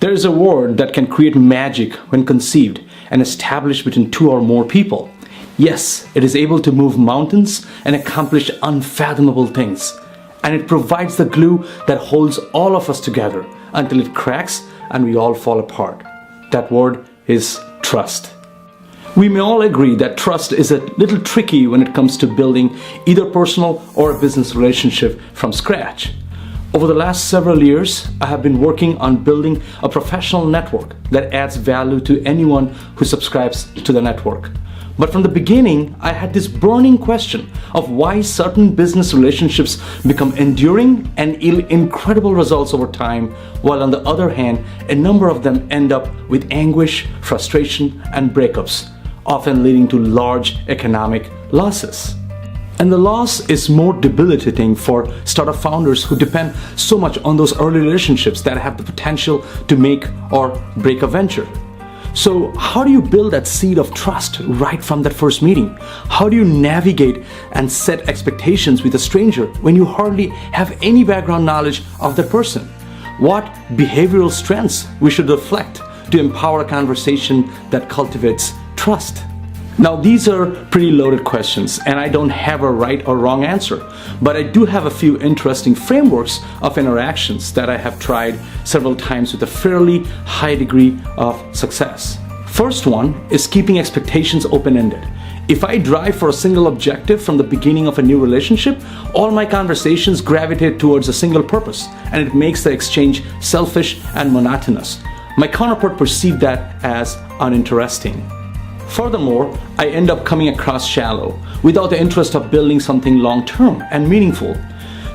There is a word that can create magic when conceived and established between two or more people. Yes, it is able to move mountains and accomplish unfathomable things. And it provides the glue that holds all of us together until it cracks and we all fall apart. That word is trust. We may all agree that trust is a little tricky when it comes to building either personal or a business relationship from scratch. Over the last several years, I have been working on building a professional network that adds value to anyone who subscribes to the network. But from the beginning, I had this burning question of why certain business relationships become enduring and yield incredible results over time, while on the other hand, a number of them end up with anguish, frustration, and breakups, often leading to large economic losses. And the loss is more debilitating for startup founders who depend so much on those early relationships that have the potential to make or break a venture. So how do you build that seed of trust right from that first meeting? How do you navigate and set expectations with a stranger when you hardly have any background knowledge of that person? What behavioral strengths we should reflect to empower a conversation that cultivates trust? Now, these are pretty loaded questions, and I don't have a right or wrong answer, but I do have a few interesting frameworks of interactions that I have tried several times with a fairly high degree of success. First one is keeping expectations open-ended. If I drive for a single objective from the beginning of a new relationship, all my conversations gravitate towards a single purpose, and it makes the exchange selfish and monotonous. My counterpart perceived that as uninteresting. Furthermore, I end up coming across shallow, without the interest of building something long-term and meaningful.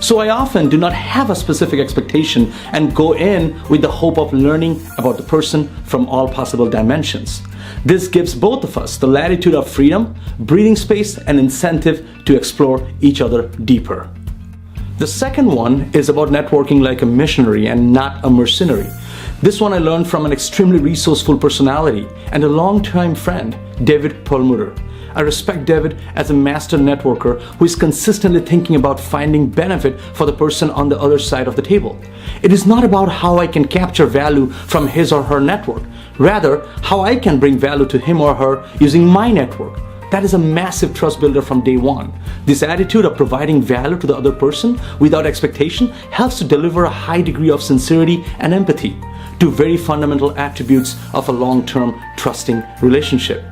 So I often do not have a specific expectation and go in with the hope of learning about the person from all possible dimensions. This gives both of us the latitude of freedom, breathing space, and incentive to explore each other deeper. The second one is about networking like a missionary and not a mercenary. This one I learned from an extremely resourceful personality and a longtime friend, David Perlmutter. I respect David as a master networker who is consistently thinking about finding benefit for the person on the other side of the table. It is not about how I can capture value from his or her network, rather how I can bring value to him or her using my network. That is a massive trust builder from day one. This attitude of providing value to the other person without expectation helps to deliver a high degree of sincerity and empathy, two very fundamental attributes of a long-term trusting relationship.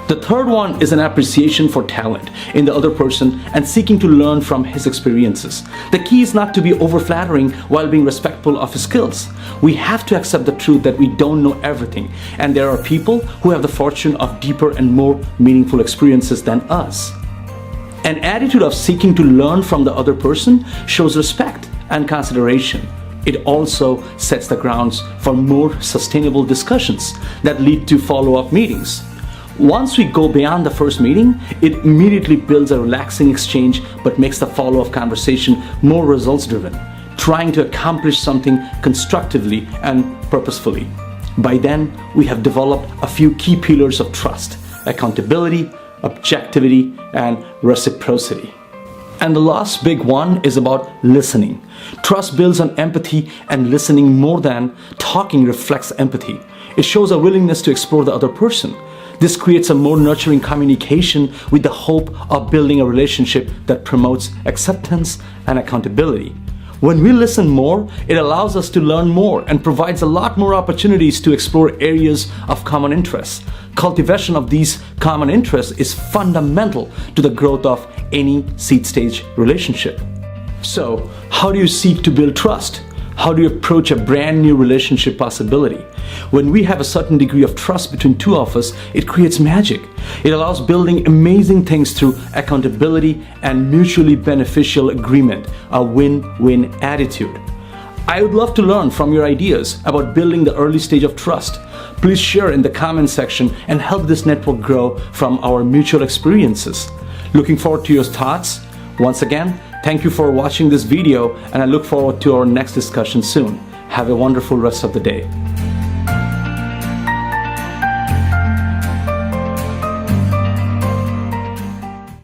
The third one is an appreciation for talent in the other person and seeking to learn from his experiences. The key is not to be over-flattering while being respectful of his skills. We have to accept the truth that we don't know everything, and there are people who have the fortune of deeper and more meaningful experiences than us. An attitude of seeking to learn from the other person shows respect and consideration. It also sets the grounds for more sustainable discussions that lead to follow-up meetings. Once we go beyond the first meeting, it immediately builds a relaxing exchange but makes the follow-up conversation more results-driven, trying to accomplish something constructively and purposefully. By then, we have developed a few key pillars of trust: accountability, objectivity, and reciprocity. And the last big one is about listening. Trust builds on empathy, and listening more than talking reflects empathy. It shows a willingness to explore the other person. This creates a more nurturing communication with the hope of building a relationship that promotes acceptance and accountability. When we listen more, it allows us to learn more and provides a lot more opportunities to explore areas of common interest. Cultivation of these common interests is fundamental to the growth of any seed stage relationship. So, how do you seek to build trust? How do you approach a brand new relationship possibility? When we have a certain degree of trust between two of us, it creates magic. It allows building amazing things through accountability and mutually beneficial agreement, a win-win attitude. I would love to learn from your ideas about building the early stage of trust. Please share in the comment section and help this network grow from our mutual experiences. Looking forward to your thoughts. Once again, thank you for watching this video, and I look forward to our next discussion soon. Have a wonderful rest of the day.